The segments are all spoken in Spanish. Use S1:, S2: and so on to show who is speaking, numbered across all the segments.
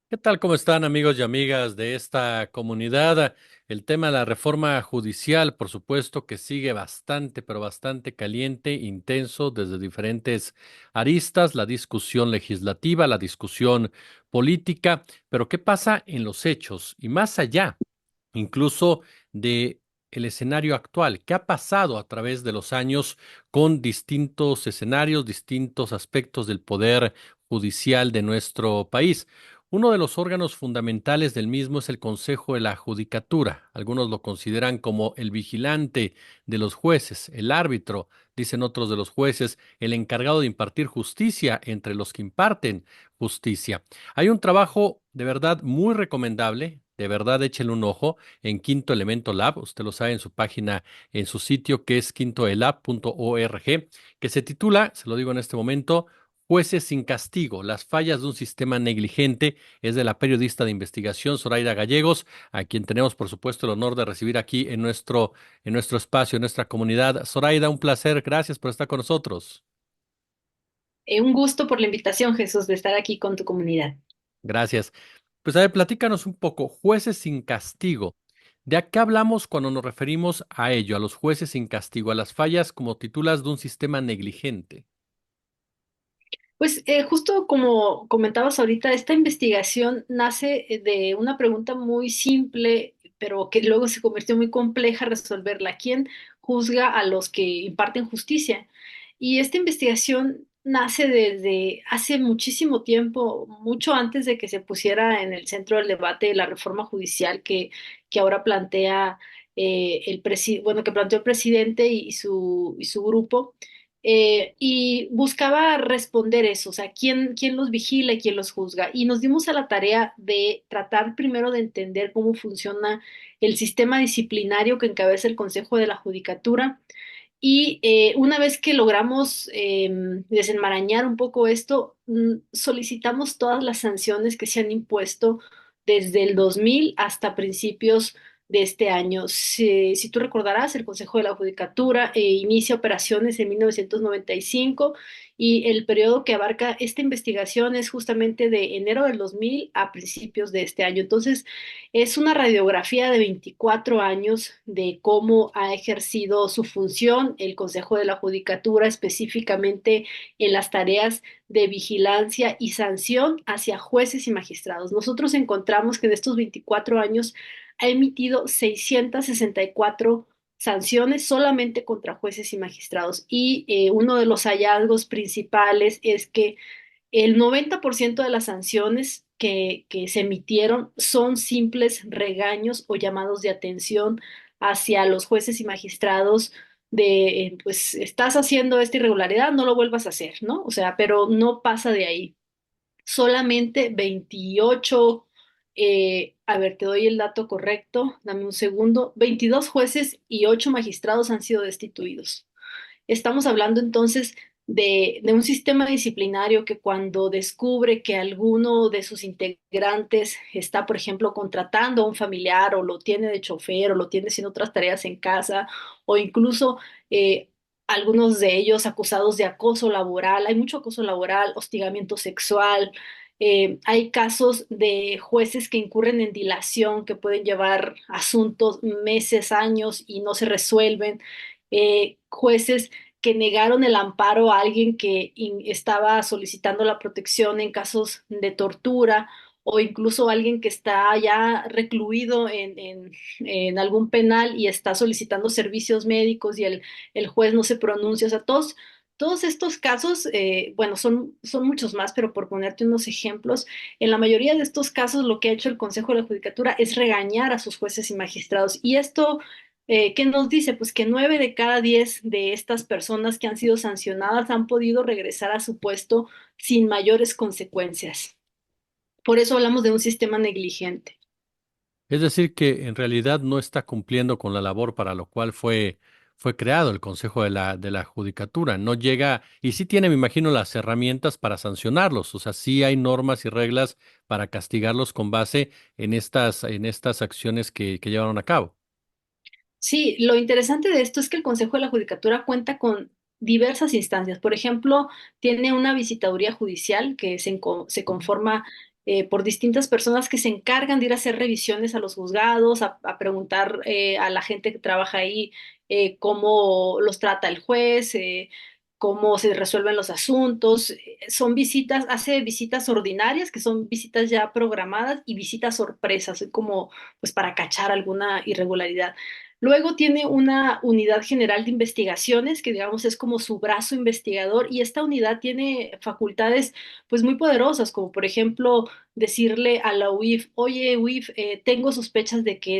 S1: ¿Qué tal? ¿Cómo están amigos y amigas de esta comunidad? El tema de la reforma judicial, por supuesto, que sigue bastante, pero bastante caliente, intenso, desde diferentes aristas, la discusión legislativa, la discusión política, pero ¿qué pasa en los hechos? Y más allá incluso de el escenario actual, qué ha pasado a través de los años con distintos escenarios, distintos aspectos del poder judicial de nuestro país. Uno de los órganos fundamentales del mismo es el Consejo de la Judicatura. Algunos lo consideran como el vigilante de los jueces, el árbitro, dicen otros de los jueces, el encargado de impartir justicia entre los que imparten justicia. Hay un trabajo de verdad muy recomendable, de verdad échenle un ojo en Quinto Elemento Lab, usted lo sabe en su página, en su sitio que es quintoelab.org, que se titula, se lo digo en este momento, Jueces sin castigo, las fallas de un sistema negligente. Es de la periodista de investigación Zoraida Gallegos, a quien tenemos por supuesto el honor de recibir aquí en nuestro espacio, en nuestra comunidad. Zoraida, un placer, gracias por estar con nosotros.
S2: Un gusto por la invitación, Jesús, de estar aquí con tu comunidad.
S1: Gracias. Pues a ver, platícanos un poco, jueces sin castigo. ¿De a qué hablamos cuando nos referimos a ello, a los jueces sin castigo, a las fallas como titulas de un sistema negligente?
S2: Pues justo como comentabas ahorita, esta investigación nace de una pregunta muy simple, pero que luego se convirtió muy compleja resolverla. ¿Quién juzga a los que imparten justicia? Y esta investigación nace desde hace muchísimo tiempo, mucho antes de que se pusiera en el centro del debate la reforma judicial que ahora plantea bueno, que planteó el presidente y su grupo. Y buscaba responder eso, o sea, ¿quién los vigila y quién los juzga? Y nos dimos a la tarea de tratar primero de entender cómo funciona el sistema disciplinario que encabeza el Consejo de la Judicatura. Y una vez que logramos desenmarañar un poco esto, solicitamos todas las sanciones que se han impuesto desde el 2000 hasta principios de este año. Si tú recordarás, el Consejo de la Judicatura inicia operaciones en 1995 y el periodo que abarca esta investigación es justamente de enero del 2000 a principios de este año. Entonces, es una radiografía de 24 años de cómo ha ejercido su función el Consejo de la Judicatura, específicamente en las tareas de vigilancia y sanción hacia jueces y magistrados. Nosotros encontramos que en estos 24 años ha emitido 664 sanciones solamente contra jueces y magistrados. Y uno de los hallazgos principales es que el 90% de las sanciones que se emitieron son simples regaños o llamados de atención hacia los jueces y magistrados de, pues, estás haciendo esta irregularidad, no lo vuelvas a hacer, ¿no? O sea, pero no pasa de ahí. Solamente 28, a ver, te doy el dato correcto, dame un segundo, 22 jueces y 8 magistrados han sido destituidos. Estamos hablando entonces de un sistema disciplinario que cuando descubre que alguno de sus integrantes está, por ejemplo, contratando a un familiar o lo tiene de chofer o lo tiene haciendo otras tareas en casa o incluso eh, algunos de ellos acusados de acoso laboral, hay mucho acoso laboral, hostigamiento sexual. Hay casos de jueces que incurren en dilación, que pueden llevar asuntos meses, años y no se resuelven. Jueces que negaron el amparo a alguien que estaba solicitando la protección en casos de tortura o incluso alguien que está ya recluido en algún penal y está solicitando servicios médicos y el juez no se pronuncia. O sea, todos estos casos, bueno, son muchos más, pero por ponerte unos ejemplos, en la mayoría de estos casos lo que ha hecho el Consejo de la Judicatura es regañar a sus jueces y magistrados. Y esto ¿qué nos dice? Pues que 9 de cada 10 de estas personas que han sido sancionadas han podido regresar a su puesto sin mayores consecuencias. Por eso hablamos de un sistema negligente.
S1: Es decir, que en realidad no está cumpliendo con la labor para lo cual fue creado el Consejo de la Judicatura. No llega, y sí tiene, me imagino, las herramientas para sancionarlos. O sea, sí hay normas y reglas para castigarlos con base en estas acciones que llevaron a cabo.
S2: Sí, lo interesante de esto es que el Consejo de la Judicatura cuenta con diversas instancias. Por ejemplo, tiene una visitaduría judicial que se conforma por distintas personas que se encargan de ir a hacer revisiones a los juzgados, a preguntar a la gente que trabaja ahí cómo los trata el juez, cómo se resuelven los asuntos. Son visitas, hace visitas ordinarias, que son visitas ya programadas, y visitas sorpresas, como pues para cachar alguna irregularidad. Luego tiene una unidad general de investigaciones, que digamos es como su brazo investigador, y esta unidad tiene facultades pues muy poderosas, como por ejemplo decirle a la UIF, oye UIF, tengo sospechas de que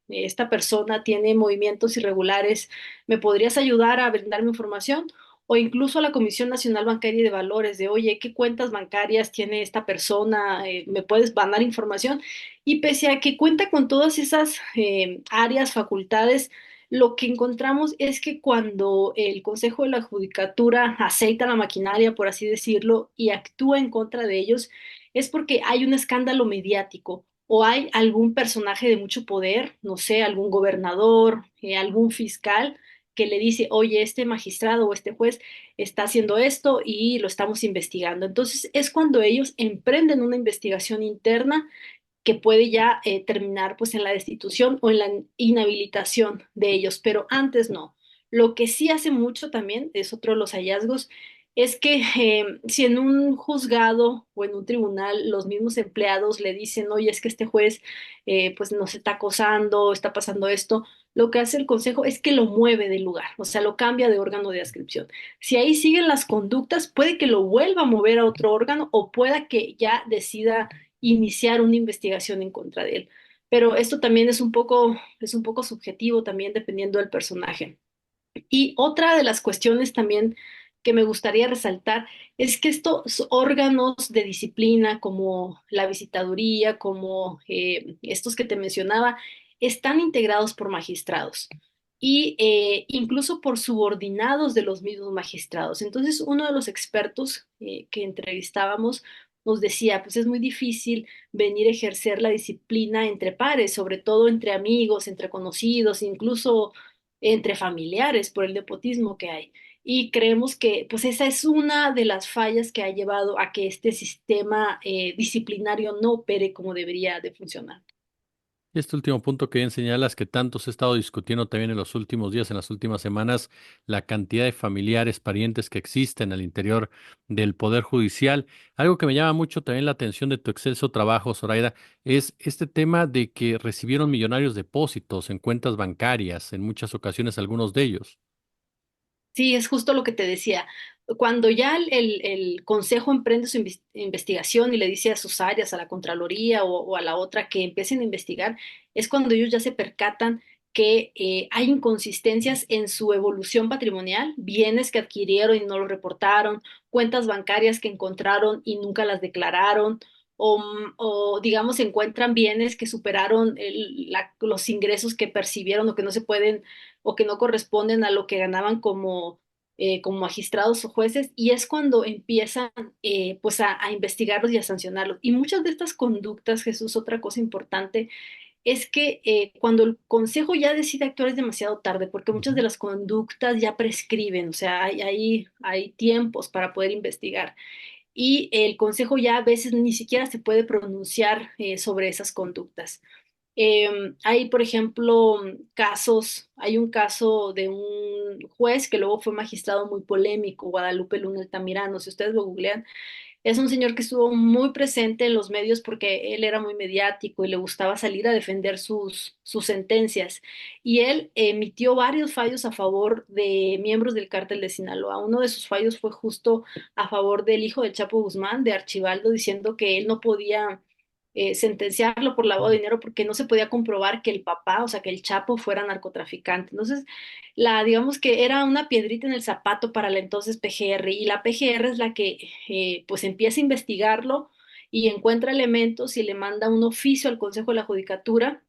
S2: esta persona tiene movimientos irregulares, ¿me podrías ayudar a brindarme información? O incluso a la Comisión Nacional Bancaria y de Valores, de, oye, ¿qué cuentas bancarias tiene esta persona? ¿Me puedes mandar información? Y pese a que cuenta con todas esas áreas, facultades, lo que encontramos es que cuando el Consejo de la Judicatura aceita la maquinaria, por así decirlo, y actúa en contra de ellos, es porque hay un escándalo mediático o hay algún personaje de mucho poder, no sé, algún gobernador, algún fiscal que le dice, oye, este magistrado o este juez está haciendo esto y lo estamos investigando. Entonces es cuando ellos emprenden una investigación interna que puede ya terminar pues en la destitución o en la inhabilitación de ellos, pero antes no. Lo que sí hace mucho también, es otro de los hallazgos, es que si en un juzgado o en un tribunal los mismos empleados le dicen, oye, es que este juez pues nos está acosando, está pasando esto, lo que hace el consejo es que lo mueve del lugar, o sea, lo cambia de órgano de adscripción. Si ahí siguen las conductas, puede que lo vuelva a mover a otro órgano o pueda que ya decida iniciar una investigación en contra de él. Pero esto también es un poco subjetivo también dependiendo del personaje. Y otra de las cuestiones también que me gustaría resaltar es que estos órganos de disciplina, como la visitaduría, como estos que te mencionaba, están integrados por magistrados y incluso por subordinados de los mismos magistrados. Entonces, uno de los expertos que entrevistábamos nos decía, pues es muy difícil venir a ejercer la disciplina entre pares, sobre todo entre amigos, entre conocidos, incluso entre familiares por el nepotismo que hay. Y creemos que pues esa es una de las fallas que ha llevado a que este sistema disciplinario no opere como debería de funcionar.
S1: Y este último punto que bien señalas, que tanto se ha estado discutiendo también en los últimos días, en las últimas semanas, la cantidad de familiares, parientes que existen al interior del Poder Judicial. Algo que me llama mucho también la atención de tu excelso trabajo, Zoraida, es este tema de que recibieron millonarios depósitos en cuentas bancarias, en muchas ocasiones algunos de ellos.
S2: Sí, es justo lo que te decía. Cuando ya el consejo emprende su investigación y le dice a sus áreas, a la Contraloría o a la otra que empiecen a investigar, es cuando ellos ya se percatan que hay inconsistencias en su evolución patrimonial, bienes que adquirieron y no los reportaron, cuentas bancarias que encontraron y nunca las declararon, o digamos encuentran bienes que superaron los ingresos que percibieron o que no se pueden o que no corresponden a lo que ganaban como magistrados o jueces, y es cuando empiezan pues a investigarlos y a sancionarlos. Y muchas de estas conductas, Jesús, otra cosa importante, es que cuando el consejo ya decide actuar es demasiado tarde, porque muchas de
S1: Ujú.
S2: las conductas ya prescriben, o sea, hay tiempos para poder investigar. Y el consejo ya a veces ni siquiera se puede pronunciar sobre esas conductas. Hay, por ejemplo, hay un caso de un juez que luego fue magistrado muy polémico, Guadalupe Luna Altamirano, si ustedes lo googlean, es un señor que estuvo muy presente en los medios porque él era muy mediático y le gustaba salir a defender sus sentencias. Y él emitió varios fallos a favor de miembros del cártel de Sinaloa. Uno de sus fallos fue justo a favor del hijo del Chapo Guzmán, de Archibaldo, diciendo que él no podía sentenciarlo por lavado de dinero porque no se podía comprobar que el papá, o sea, que el Chapo fuera narcotraficante. Entonces, digamos que era una piedrita en el zapato para la entonces PGR, y la PGR es la que pues empieza a investigarlo y encuentra elementos y le manda un oficio al Consejo de la Judicatura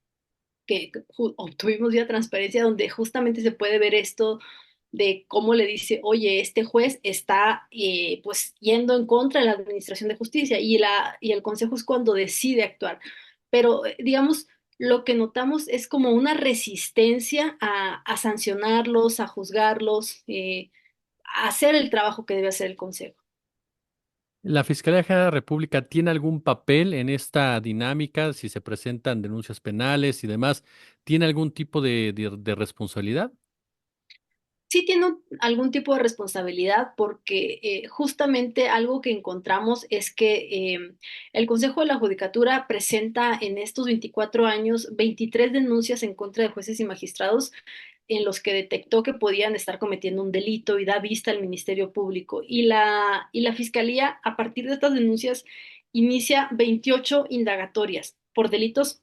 S2: que obtuvimos vía transparencia, donde justamente se puede ver esto de cómo le dice, oye, este juez está pues yendo en contra de la Administración de Justicia, y el Consejo es cuando decide actuar. Pero digamos, lo que notamos es como una resistencia a sancionarlos, a juzgarlos, a hacer el trabajo que debe hacer el Consejo.
S1: ¿La Fiscalía General de la República tiene algún papel en esta dinámica? Si se presentan denuncias penales y demás, ¿tiene algún tipo de responsabilidad?
S2: Sí tiene algún tipo de responsabilidad porque justamente algo que encontramos es que el Consejo de la Judicatura presenta en estos 24 años 23 denuncias en contra de jueces y magistrados en los que detectó que podían estar cometiendo un delito y da vista al Ministerio Público. Y la Fiscalía, a partir de estas denuncias, inicia 28 indagatorias por delitos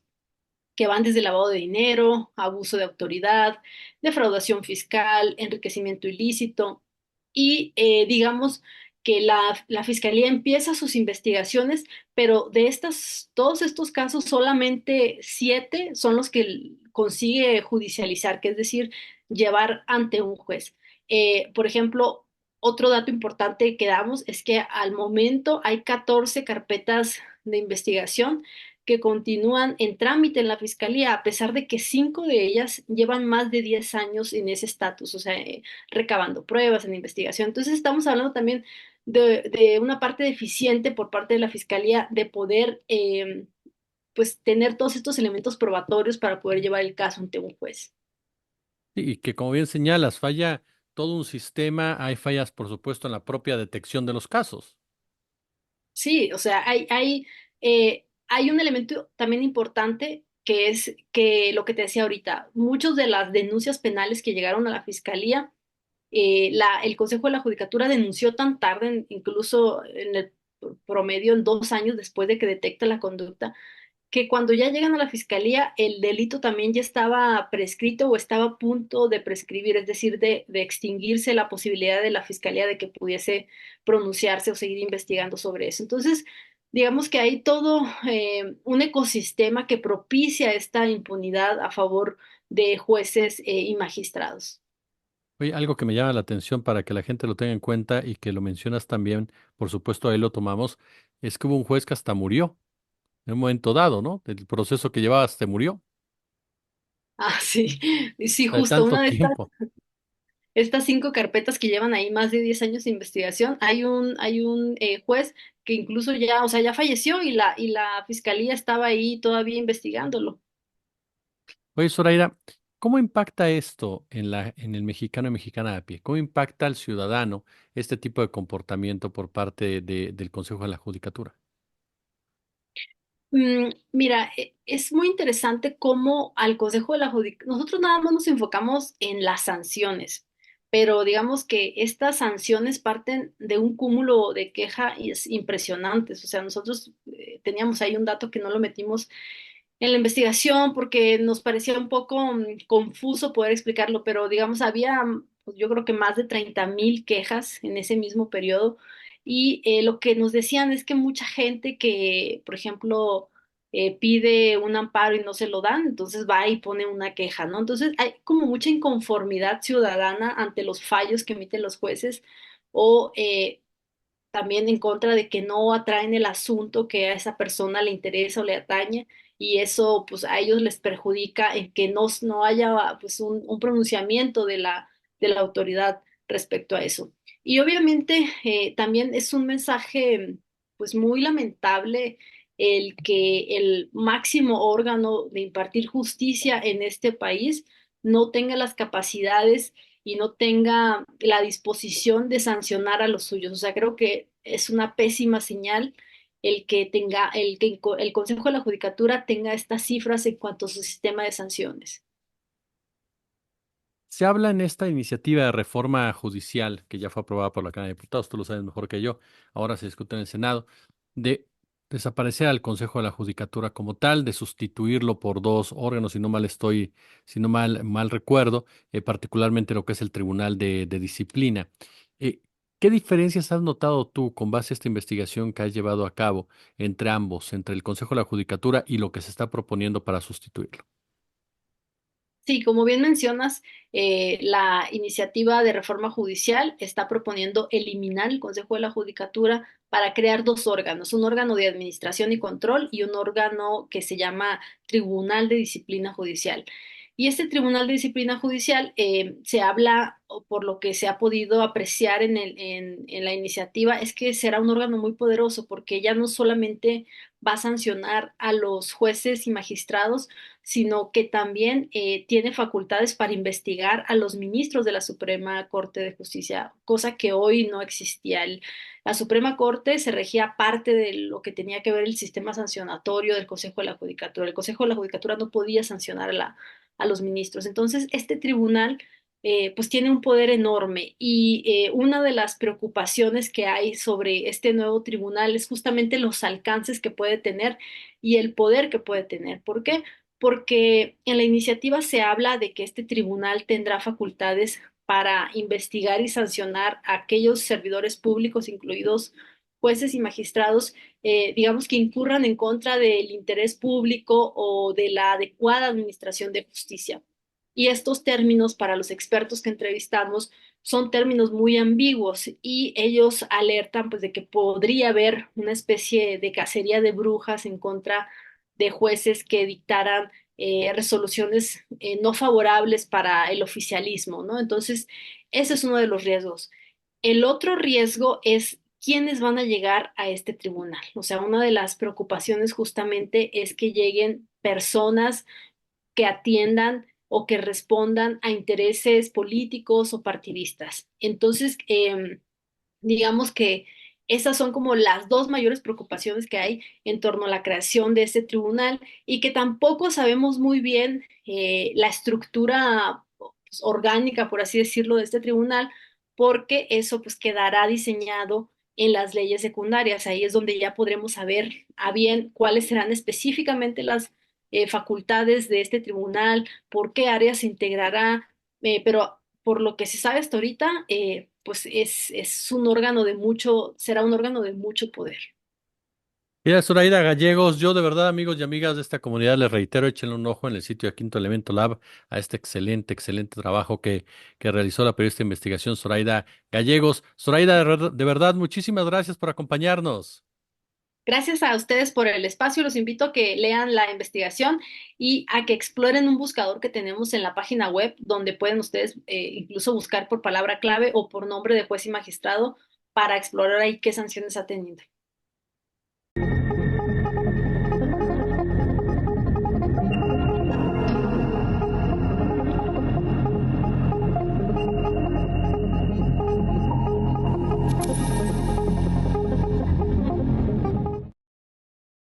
S2: que van desde lavado de dinero, abuso de autoridad, defraudación fiscal, enriquecimiento ilícito, y digamos que la Fiscalía empieza sus investigaciones, pero de todos estos casos, solamente 7 son los que consigue judicializar, que es decir, llevar ante un juez. Por ejemplo, otro dato importante que damos es que al momento hay 14 carpetas de investigación que continúan en trámite en la fiscalía, a pesar de que 5 de ellas llevan más de 10 años en ese estatus, o sea, recabando pruebas en investigación. Entonces, estamos hablando también de una parte deficiente por parte de la fiscalía de poder, pues, tener todos estos elementos probatorios para poder llevar el caso ante un juez.
S1: Y que como bien señalas, falla todo un sistema, hay fallas, por supuesto, en la propia detección de los casos.
S2: Sí, o sea, hay un elemento también importante que es que lo que te decía ahorita, muchas de las denuncias penales que llegaron a la fiscalía el Consejo de la Judicatura denunció tan tarde, incluso en el promedio en 2 años después de que detecta la conducta, que cuando ya llegan a la fiscalía, el delito también ya estaba prescrito o estaba a punto de prescribir, es decir, de extinguirse la posibilidad de la fiscalía de que pudiese pronunciarse o seguir investigando sobre eso. Entonces, digamos que hay todo un ecosistema que propicia esta impunidad a favor de jueces y magistrados.
S1: Oye, algo que me llama la atención para que la gente lo tenga en cuenta y que lo mencionas también, por supuesto, ahí lo tomamos, es que hubo un juez que hasta murió en un momento dado, ¿no? El proceso que llevaba hasta murió,
S2: Ah, sí, sí,
S1: de
S2: justo
S1: tanto
S2: una de
S1: tiempo.
S2: estas 5 carpetas que llevan ahí más de 10 años de investigación, hay un juez que incluso ya, o sea, ya falleció y la fiscalía estaba ahí todavía investigándolo.
S1: Oye, Zoraida, ¿cómo impacta esto en el mexicano y mexicana de a pie? ¿Cómo impacta al ciudadano este tipo de comportamiento por parte del Consejo de la Judicatura?
S2: Mira, es muy interesante cómo al Consejo de la Judicatura, nosotros nada más nos enfocamos en las sanciones, pero digamos que estas sanciones parten de un cúmulo de quejas impresionantes. O sea, nosotros teníamos ahí un dato que no lo metimos en la investigación porque nos parecía un poco confuso poder explicarlo, pero digamos, había pues, yo creo que más de 30,000 quejas en ese mismo periodo y lo que nos decían es que mucha gente que, por ejemplo, pide un amparo y no se lo dan, entonces va y pone una queja, ¿no? Entonces hay como mucha inconformidad ciudadana ante los fallos que emiten los jueces o también en contra de que no atraen el asunto que a esa persona le interesa o le atañe y eso pues a ellos les perjudica en que no haya pues un pronunciamiento de la autoridad respecto a eso. Y obviamente también es un mensaje pues muy lamentable el que el máximo órgano de impartir justicia en este país no tenga las capacidades y no tenga la disposición de sancionar a los suyos. O sea, creo que es una pésima señal el Consejo de la Judicatura tenga estas cifras en cuanto a su sistema de sanciones.
S1: Se habla en esta iniciativa de reforma judicial que ya fue aprobada por la Cámara de Diputados, tú lo sabes mejor que yo, ahora se discute en el Senado, de desaparecer al Consejo de la Judicatura como tal, de sustituirlo por dos órganos, si no mal recuerdo, particularmente lo que es el Tribunal de Disciplina. Eh, ¿Qué diferencias has notado tú con base a esta investigación que has llevado a cabo entre ambos, entre el Consejo de la Judicatura y lo que se está proponiendo para sustituirlo?
S2: Sí, como bien mencionas, la iniciativa de reforma judicial está proponiendo eliminar el Consejo de la Judicatura para crear dos órganos, un órgano de administración y control y un órgano que se llama Tribunal de Disciplina Judicial. Y este Tribunal de Disciplina Judicial se habla, o por lo que se ha podido apreciar en la iniciativa, es que será un órgano muy poderoso porque ya no solamente va a sancionar a los jueces y magistrados, sino que también tiene facultades para investigar a los ministros de la Suprema Corte de Justicia, cosa que hoy no existía. La Suprema Corte se regía parte de lo que tenía que ver el sistema sancionatorio del Consejo de la Judicatura. El Consejo de la Judicatura no podía sancionar a los ministros. Entonces, este tribunal pues tiene un poder enorme y una de las preocupaciones que hay sobre este nuevo tribunal es justamente los alcances que puede tener y el poder que puede tener. ¿Por qué? Porque en la iniciativa se habla de que este tribunal tendrá facultades para investigar y sancionar a aquellos servidores públicos, incluidos jueces y magistrados, digamos que incurran en contra del interés público o de la adecuada administración de justicia. Y estos términos para los expertos que entrevistamos son términos muy ambiguos y ellos alertan pues de que podría haber una especie de cacería de brujas en contra de jueces que dictaran resoluciones no favorables para el oficialismo, ¿no? Entonces, ese es uno de los riesgos. El otro riesgo es quiénes van a llegar a este tribunal. O sea, una de las preocupaciones justamente es que lleguen personas que atiendan o que respondan a intereses políticos o partidistas. Entonces, digamos que esas son como las dos mayores preocupaciones que hay en torno a la creación de este tribunal y que tampoco sabemos muy bien la estructura pues, orgánica, por así decirlo, de este tribunal, porque eso pues quedará diseñado en las leyes secundarias. Ahí es donde ya podremos saber a bien cuáles serán específicamente las facultades de este tribunal, por qué áreas se integrará, pero por lo que se sabe hasta ahorita, pues es un órgano de mucho, será un órgano de mucho poder.
S1: Mira, Zoraida Gallegos, yo de verdad, amigos y amigas de esta comunidad, les reitero, échenle un ojo en el sitio de Quinto Elemento Lab a este excelente, excelente trabajo que realizó la periodista de investigación Zoraida Gallegos. Zoraida, de verdad, muchísimas gracias por acompañarnos.
S2: Gracias a ustedes por el espacio. Los invito a que lean la investigación y a que exploren un buscador que tenemos en la página web, donde pueden ustedes incluso buscar por palabra clave o por nombre de juez y magistrado para explorar ahí qué sanciones ha tenido.